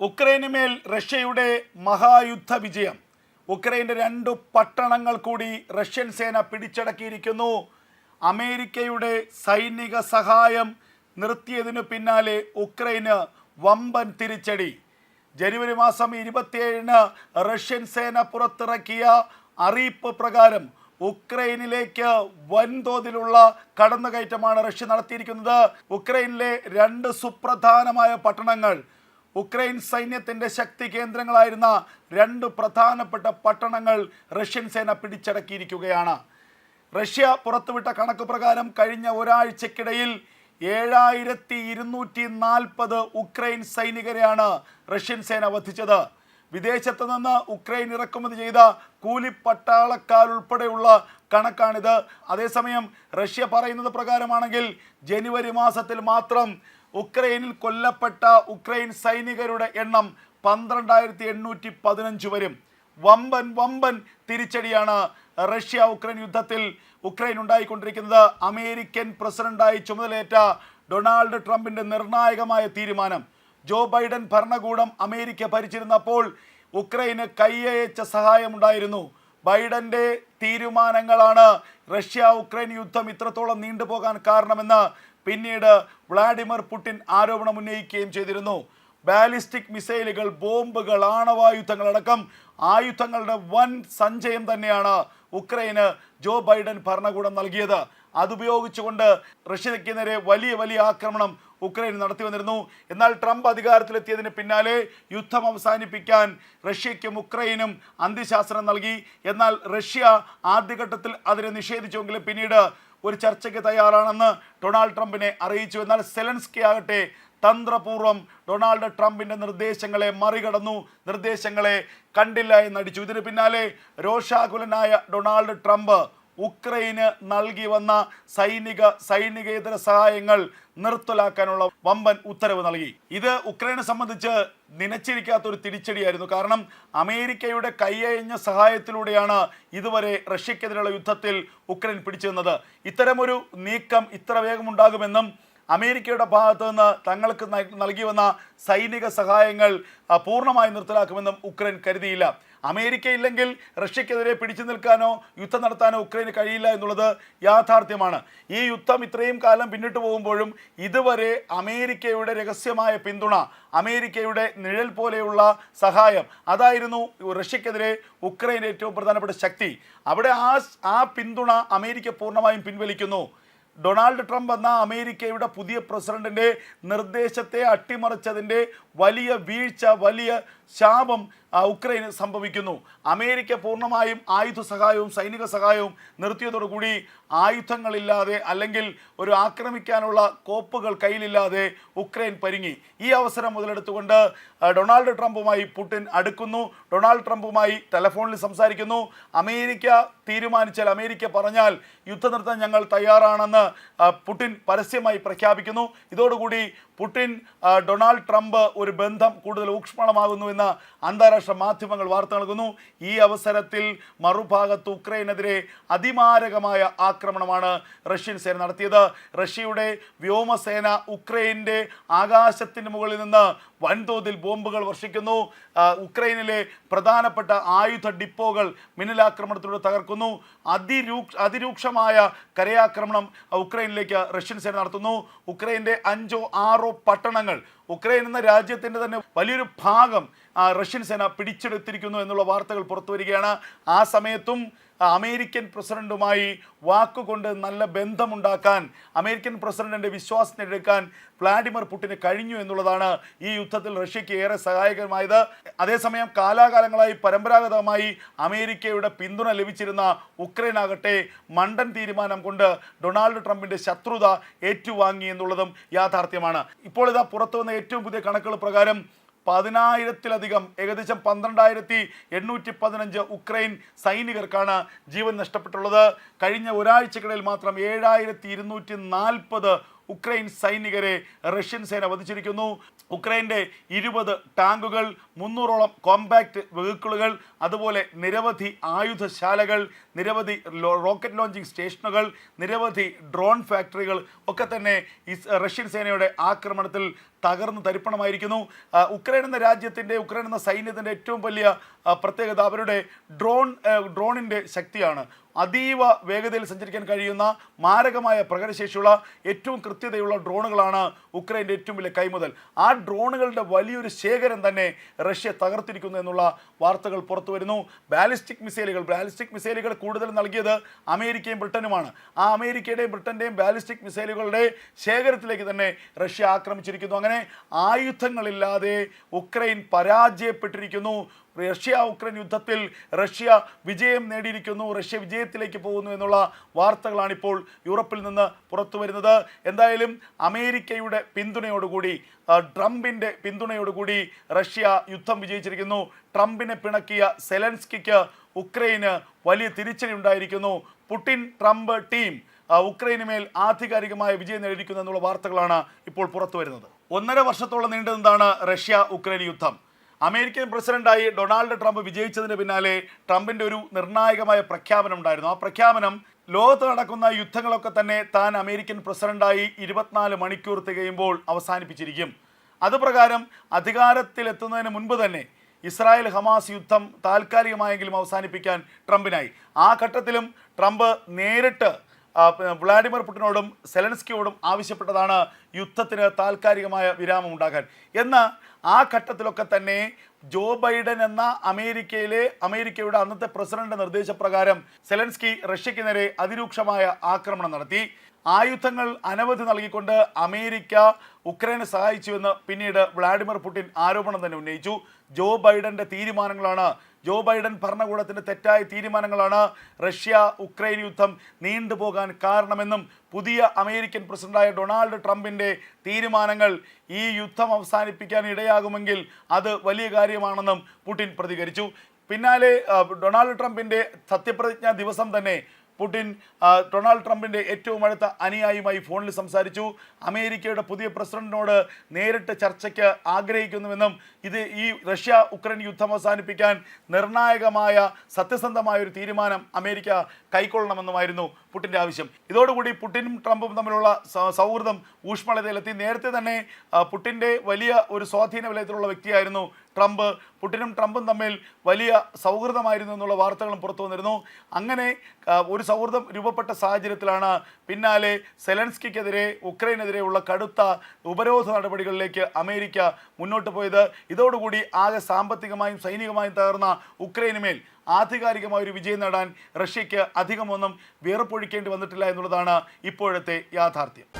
ഉക്രൈനുമേൽ റഷ്യയുടെ മഹായുദ്ധ വിജയം. ഉക്രൈൻ്റെ 2 പട്ടണങ്ങൾ കൂടി റഷ്യൻ സേന പിടിച്ചടക്കിയിരിക്കുന്നു. അമേരിക്കയുടെ സൈനിക സഹായം നിർത്തിയതിനു പിന്നാലെ ഉക്രൈന് വമ്പൻ തിരിച്ചടി. ജനുവരി മാസം 27-ന് റഷ്യൻ സേന പുറത്തിറക്കിയ അറിയിപ്പ് പ്രകാരം ഉക്രൈനിലേക്ക് വൻതോതിലുള്ള കടന്നുകയറ്റമാണ് റഷ്യ നടത്തിയിരിക്കുന്നത്. ഉക്രൈനിലെ 2 സുപ്രധാനമായ പട്ടണങ്ങൾ, ഉക്രൈൻ സൈന്യത്തിൻ്റെ ശക്തി കേന്ദ്രങ്ങളായിരുന്ന 2 പ്രധാനപ്പെട്ട പട്ടണങ്ങൾ റഷ്യൻ സേന പിടിച്ചടക്കിയിരിക്കുകയാണ്. റഷ്യ പുറത്തുവിട്ട കണക്ക് പ്രകാരം കഴിഞ്ഞ ഒരാഴ്ചക്കിടയിൽ 7240 ഉക്രൈൻ സൈനികരെയാണ് റഷ്യൻ സേന വധിച്ചത്. വിദേശത്ത് നിന്ന് ഉക്രൈൻ ഇറക്കുമതി ചെയ്ത കൂലിപ്പട്ടാളക്കാരുൾപ്പെടെയുള്ള കണക്കാണിത്. അതേസമയം റഷ്യ പറയുന്നത് പ്രകാരമാണെങ്കിൽ ജനുവരി മാസത്തിൽ മാത്രം ഉക്രൈനിൽ കൊല്ലപ്പെട്ട ഉക്രൈൻ സൈനികരുടെ എണ്ണം 12815 വരും. വമ്പൻ തിരിച്ചടിയാണ് റഷ്യ ഉക്രൈൻ യുദ്ധത്തിൽ ഉക്രൈൻ ഉണ്ടായിക്കൊണ്ടിരിക്കുന്നത്. അമേരിക്കൻ പ്രസിഡന്റായി ചുമതലയേറ്റ ഡൊണാൾഡ് ട്രംപിന്റെ നിർണായകമായ തീരുമാനം. ജോ ബൈഡൻ ഭരണകൂടം അമേരിക്ക ഭരിച്ചിരുന്നപ്പോൾ ഉക്രൈന് കൈയയച്ച സഹായമുണ്ടായിരുന്നു. ബൈഡന്റെ തീരുമാനങ്ങളാണ് റഷ്യ ഉക്രൈൻ യുദ്ധം ഇത്രത്തോളം നീണ്ടുപോകാൻ കാരണമെന്ന് പിന്നീട് വ്ളാഡിമിർ പുടിൻ ആരോപണം ഉന്നയിക്കുകയും ചെയ്തിരുന്നു. ബാലിസ്റ്റിക് മിസൈലുകൾ, ബോംബുകൾ, ആണവായുധങ്ങളടക്കം ആയുധങ്ങളുടെ വൻ സഞ്ചയം തന്നെയാണ് ഉക്രൈന് ജോ ബൈഡൻ ഭരണകൂടം നൽകിയത്. അതുപയോഗിച്ചുകൊണ്ട് റഷ്യയ്ക്ക് നേരെ വലിയ ആക്രമണം ഉക്രൈൻ നടത്തി വന്നിരുന്നു. എന്നാൽ ട്രംപ് അധികാരത്തിലെത്തിയതിന് പിന്നാലെ യുദ്ധം അവസാനിപ്പിക്കാൻ റഷ്യയ്ക്കും ഉക്രൈനും അന്ത്യശാസനം നൽകി. എന്നാൽ റഷ്യ ആദ്യഘട്ടത്തിൽ അതിനെ നിഷേധിച്ചുവെങ്കിലും പിന്നീട് ഒരു ചർച്ചയ്ക്ക് തയ്യാറാണെന്ന് ഡൊണാൾഡ് ട്രംപിനെ അറിയിച്ചു. എന്നാൽ സെലൻസ്കി ആകട്ടെ തന്ത്രപൂർവ്വം ഡൊണാൾഡ് ട്രംപിൻ്റെ നിർദ്ദേശങ്ങളെ മറികടന്നു, നിർദ്ദേശങ്ങളെ കണ്ടില്ല എന്നടിച്ചു. ഇതിന് പിന്നാലെ രോഷാകുലനായ ഡൊണാൾഡ് ട്രംപ് ഉക്രൈന് നൽകി വന്ന സൈനികേതര സഹായങ്ങൾ നിർത്തലാക്കാനുള്ള വമ്പൻ ഉത്തരവ് നൽകി. ഇത് ഉക്രൈനെ സംബന്ധിച്ച് നനച്ചിരിക്കാത്തൊരു തിരിച്ചടിയായിരുന്നു. കാരണം അമേരിക്കയുടെ കൈയയഞ്ഞ സഹായത്തിലൂടെയാണ് ഇതുവരെ റഷ്യക്കെതിരെയുള്ള യുദ്ധത്തിൽ ഉക്രൈൻ പിടിച്ചു നിന്നത്. ഇത്തരമൊരു നീക്കം ഇത്ര വേഗമുണ്ടാകുമെന്നും അമേരിക്കയുടെ ഭാഗത്തു നിന്ന് തങ്ങൾക്ക് നൽകി വന്ന സൈനിക സഹായങ്ങൾ പൂർണ്ണമായി നിർത്തലാക്കുമെന്നും ഉക്രൈൻ കരുതിയില്ല. അമേരിക്ക ഇല്ലെങ്കിൽ റഷ്യക്കെതിരെ പിടിച്ചു നിൽക്കാനോ യുദ്ധം നടത്താനോ ഉക്രൈന് കഴിയില്ല എന്നുള്ളത് യാഥാർത്ഥ്യമാണ്. ഈ യുദ്ധം ഇത്രയും കാലം പിന്നിട്ട് പോകുമ്പോഴും ഇതുവരെ അമേരിക്കയുടെ രഹസ്യമായ പിന്തുണ, അമേരിക്കയുടെ നിഴൽ പോലെയുള്ള സഹായം, അതായിരുന്നു റഷ്യക്കെതിരെ ഉക്രൈൻ്റെ ഏറ്റവും പ്രധാനപ്പെട്ട ശക്തി. അവിടെ ആ പിന്തുണ അമേരിക്ക പൂർണ്ണമായും പിൻവലിക്കുന്നു. ഡൊണാൾഡ് ട്രംപ് എന്ന അമേരിക്കയുടെ പുതിയ പ്രസിഡന്റിൻ്റെ നിർദ്ദേശത്തെ അട്ടിമറിച്ചതിൻ്റെ വലിയ വീഴ്ച, വലിയ ശാപം ഉക്രൈന് സംഭവിക്കുന്നു. അമേരിക്ക പൂർണ്ണമായും ആയുധ സഹായവും സൈനിക സഹായവും നിർത്തിയതോടുകൂടി ആയുധങ്ങളില്ലാതെ അല്ലെങ്കിൽ ഒരു ആക്രമിക്കാനുള്ള കോപ്പുകൾ കയ്യിലില്ലാതെ ഉക്രൈൻ പരിങ്ങി. ഈ അവസരം മുതലെടുത്തുകൊണ്ട് ഡൊണാൾഡ് ട്രംപുമായി പുടിൻ അടുക്കുന്നു. ഡൊണാൾഡ് ട്രംപുമായി ടെലഫോണിൽ സംസാരിക്കുന്നു. അമേരിക്ക തീരുമാനിച്ചാൽ, അമേരിക്ക പറഞ്ഞാൽ യുദ്ധം നിർത്താൻ ഞങ്ങൾ തയ്യാറാണെന്ന് പുടിൻ പരസ്യമായി പ്രഖ്യാപിക്കുന്നു. ഇതോടുകൂടി പുടിൻ ഡൊണാൾഡ് ട്രംപ് ഒരു ബന്ധം കൂടുതൽ ഊഷ്മളമാകുന്നുവെന്ന് അന്താരാഷ്ട്ര മാധ്യമങ്ങൾ വാർത്ത നൽകുന്നു. ഈ അവസരത്തിൽ മറുഭാഗത്ത് ഉക്രൈനെതിരെ അതിമാരകമായ ആക്രമണമാണ് റഷ്യൻ സേന നടത്തിയത്. റഷ്യയുടെ വ്യോമസേന ഉക്രൈൻ്റെ ആകാശത്തിന് മുകളിൽ നിന്ന് വൻതോതിൽ ബോംബുകൾ വർഷിക്കുന്നു. ഉക്രൈനിലെ പ്രധാനപ്പെട്ട ആയുധ ഡിപ്പോകൾ മിന്നലാക്രമണത്തിലൂടെ തകർക്കുന്നു. അതിരൂക്ഷമായ കരയാക്രമണം ഉക്രൈനിലേക്ക് റഷ്യൻ സേന നടത്തുന്നു. ഉക്രൈൻ്റെ 5-6 പട്ടണങ്ങൾ, ഉക്രൈൻ എന്ന രാജ്യത്തിൻ്റെ തന്നെ വലിയൊരു ഭാഗം റഷ്യൻ സേന പിടിച്ചെടുത്തിരിക്കുന്നു എന്നുള്ള വാർത്തകൾ പുറത്തു വരികയാണ്. ആ സമയത്തും അമേരിക്കൻ പ്രസിഡന്റുമായി വാക്കുകൊണ്ട് നല്ല ബന്ധമുണ്ടാക്കാൻ, അമേരിക്കൻ പ്രസിഡന്റിൻ്റെ വിശ്വാസം നേടിയെടുക്കാൻ വ്ളാഡിമിർ പുടിന് കഴിഞ്ഞു എന്നുള്ളതാണ് ഈ യുദ്ധത്തിൽ റഷ്യയ്ക്ക് ഏറെ സഹായകരമായത്. അതേസമയം കാലാകാലങ്ങളായി പരമ്പരാഗതമായി അമേരിക്കയുടെ പിന്തുണ ലഭിച്ചിരുന്ന ഉക്രൈനാകട്ടെ മണ്ടൻ തീരുമാനം കൊണ്ട് ഡൊണാൾഡ് ട്രംപിൻ്റെ ശത്രുത ഏറ്റുവാങ്ങി എന്നുള്ളതും യാഥാർത്ഥ്യമാണ്. ഇപ്പോൾ ഇതാ പുറത്തു വന്ന ഏറ്റവും പുതിയ കണക്കുകൾ പ്രകാരം 10,000-ലധികം, ഏകദേശം 12,815 ഉക്രൈൻ സൈനികർക്കാണ് ജീവൻ നഷ്ടപ്പെട്ടുള്ളത്. കഴിഞ്ഞ ഒരാഴ്ചക്കിടയിൽ മാത്രം 7,240 ഉക്രൈൻ സൈനികരെ റഷ്യൻ സേന വധിച്ചിരിക്കുന്നു. ഉക്രൈൻ്റെ 20 ടാങ്കുകൾ, 300ഓളം കോമ്പാക്ട് വെഹിക്കിളുകൾ, അതുപോലെ നിരവധി ആയുധശാലകൾ, നിരവധി റോക്കറ്റ് ലോഞ്ചിങ് സ്റ്റേഷനുകൾ, നിരവധി ഡ്രോൺ ഫാക്ടറികൾ ഒക്കെ തന്നെ റഷ്യൻ സേനയുടെ ആക്രമണത്തിൽ തകർന്ന് തരിപ്പണമായിരിക്കുന്നു. ഉക്രൈൻ എന്ന രാജ്യത്തിൻ്റെ, ഉക്രൈൻ എന്ന സൈന്യത്തിൻ്റെ ഏറ്റവും വലിയ പ്രത്യേകത അവരുടെ ഡ്രോണിൻ്റെ ശക്തിയാണ്. അതീവ വേഗതയിൽ സഞ്ചരിക്കാൻ കഴിയുന്ന മാരകമായ പ്രകടനശേഷിയുള്ള ഏറ്റവും കൃത്യതയുള്ള ഡ്രോണുകളാണ് ഉക്രൈൻ്റെ ഏറ്റവും വലിയ കൈമുതൽ. ആ ഡ്രോണുകളുടെ വലിയൊരു ശേഖരം തന്നെ റഷ്യ തകർത്തിരിക്കുന്നു എന്നുള്ള വാർത്തകൾ പുറത്തു വരുന്നു. ബാലിസ്റ്റിക് മിസൈലുകൾ കൂടുതൽ നൽകിയത് അമേരിക്കയും ബ്രിട്ടനുമാണ്. ആ അമേരിക്കയുടെയും ബ്രിട്ടൻ്റെയും ബാലിസ്റ്റിക് മിസൈലുകളുടെ ശേഖരത്തിലേക്ക് തന്നെ റഷ്യ ആക്രമിച്ചിരിക്കുന്നു. അങ്ങനെ ആയുധങ്ങളില്ലാതെ ഉക്രൈൻ പരാജയപ്പെട്ടിരിക്കുന്നു. റഷ്യ ഉക്രൈൻ യുദ്ധത്തിൽ റഷ്യ വിജയം നേടിയിരിക്കുന്നു, റഷ്യ വിജയത്തിലേക്ക് പോകുന്നു എന്നുള്ള വാർത്തകളാണ് ഇപ്പോൾ യൂറോപ്പിൽ നിന്ന് പുറത്തു വരുന്നത്. എന്തായാലും അമേരിക്കയുടെ പിന്തുണയോടുകൂടി, ട്രംപിൻ്റെ പിന്തുണയോടുകൂടി റഷ്യ യുദ്ധം വിജയിച്ചിരിക്കുന്നു. ട്രംപിനെ പിണക്കിയ സെലൻസ്കിക്ക് ഉക്രൈന് വലിയ തിരിച്ചടി ഉണ്ടായിരിക്കുന്നു. പുടിൻ ട്രംപ് ടീം ഉക്രൈന് മേൽ ആധികാരികമായ വിജയം നേടിയിരിക്കുന്നു എന്നുള്ള വാർത്തകളാണ് ഇപ്പോൾ പുറത്തു വരുന്നത്. 1.5 വർഷത്തോളം നീണ്ടു നിന്നാണ് റഷ്യ ഉക്രൈൻ യുദ്ധം. അമേരിക്കൻ പ്രസിഡന്റായി ഡൊണാൾഡ് ട്രംപ് വിജയിച്ചതിന് പിന്നാലെ ട്രംപിൻ്റെ ഒരു നിർണായകമായ പ്രഖ്യാപനം ഉണ്ടായിരുന്നു. ആ പ്രഖ്യാപനം ലോകത്ത് നടക്കുന്ന യുദ്ധങ്ങളൊക്കെ തന്നെ താൻ അമേരിക്കൻ പ്രസിഡന്റായി 24 മണിക്കൂർ തികയുമ്പോൾ അവസാനിപ്പിച്ചിരിക്കും. അതുപ്രകാരം അധികാരത്തിലെത്തുന്നതിന് മുൻപ് തന്നെ ഇസ്രായേൽ ഹമാസ് യുദ്ധം താൽക്കാലികമായെങ്കിലും അവസാനിപ്പിക്കാൻ ട്രംപിനായി. ആ ഘട്ടത്തിലും ട്രംപ് നേരിട്ട് വ്ളാഡിമിർ പുടിനോടും സെലൻസ്കിയോടും ആവശ്യപ്പെട്ടതാണ് യുദ്ധത്തിന് താൽക്കാലികമായ വിരാമം ഉണ്ടാകാൻ. എന്നാൽ ആ ഘട്ടത്തിലൊക്കെ തന്നെ ജോ ബൈഡൻ എന്ന അമേരിക്കയുടെ അന്നത്തെ പ്രസിഡന്റ് നിർദ്ദേശപ്രകാരം സെലൻസ്കി റഷ്യക്ക് നേരെ അതിരൂക്ഷമായ ആക്രമണം നടത്തി. ആയുധങ്ങൾ അനവധി നൽകിക്കൊണ്ട് അമേരിക്ക ഉക്രൈനെ സഹായിച്ചുവെന്ന് പിന്നീട് വ്ളാഡിമിർ പുടിൻ ആരോപണം തന്നെ ഉന്നയിച്ചു. ജോ ബൈഡൻ ഭരണകൂടത്തിൻ്റെ തെറ്റായ തീരുമാനങ്ങളാണ് റഷ്യ ഉക്രൈൻ യുദ്ധം നീണ്ടുപോകാൻ കാരണമെന്നും പുതിയ അമേരിക്കൻ പ്രസിഡന്റായ ഡൊണാൾഡ് ട്രംപിൻ്റെ തീരുമാനങ്ങൾ ഈ യുദ്ധം അവസാനിപ്പിക്കാൻ ഇടയാകുമെങ്കിൽ അത് വലിയ കാര്യമാണെന്നും പുടിൻ പ്രതികരിച്ചു. പിന്നാലെ ഡൊണാൾഡ് ട്രംപിൻ്റെ സത്യപ്രതിജ്ഞാ ദിവസം തന്നെ പുടിൻ ഡൊണാൾഡ് ട്രംപിൻ്റെ ഏറ്റവും അടുത്ത അനുയായിയുമായി ഫോണിൽ സംസാരിച്ചു. അമേരിക്കയുടെ പുതിയ പ്രസിഡന്റിനോട് നേരിട്ട് ചർച്ചയ്ക്ക് ആഗ്രഹിക്കുന്നുവെന്നും ഈ റഷ്യ ഉക്രൈൻ യുദ്ധം അവസാനിപ്പിക്കാൻ നിർണായകമായ സത്യസന്ധമായ ഒരു തീരുമാനം അമേരിക്ക കൈക്കൊള്ളണമെന്നുമായിരുന്നു പുടിൻ്റെ ആവശ്യം. ഇതോടുകൂടി പുടിനും ട്രംപും തമ്മിലുള്ള സൗഹൃദം ഊഷ്മളതയിലെത്തി. നേരത്തെ തന്നെ പുടിൻ്റെ വലിയ ഒരു സ്വാധീന വലയത്തിലുള്ള വ്യക്തിയായിരുന്നു ട്രംപ്. പുടിനും ട്രംപും തമ്മിൽ വലിയ സൗഹൃദമായിരുന്നു എന്നുള്ള വാർത്തകളും പുറത്തു വന്നിരുന്നു. അങ്ങനെ ഒരു സൗഹൃദം രൂപപ്പെട്ട സാഹചര്യത്തിലാണ് പിന്നാലെ സെലൻസ്കിക്കെതിരെ ഉക്രൈനെതിരെയുള്ള കടുത്ത ഉപരോധ നടപടികളിലേക്ക് അമേരിക്ക മുന്നോട്ട് പോയത്. ഇതോടുകൂടി ആകെ സാമ്പത്തികമായും സൈനികമായും തകർന്ന ഉക്രൈന് മേൽ ആധികാരികമായ ഒരു വിജയം നേടാൻ റഷ്യയ്ക്ക് അധികമൊന്നും വിയർപ്പൊഴിക്കേണ്ടി വന്നിട്ടില്ല എന്നുള്ളതാണ് ഇപ്പോഴത്തെ യാഥാർത്ഥ്യം.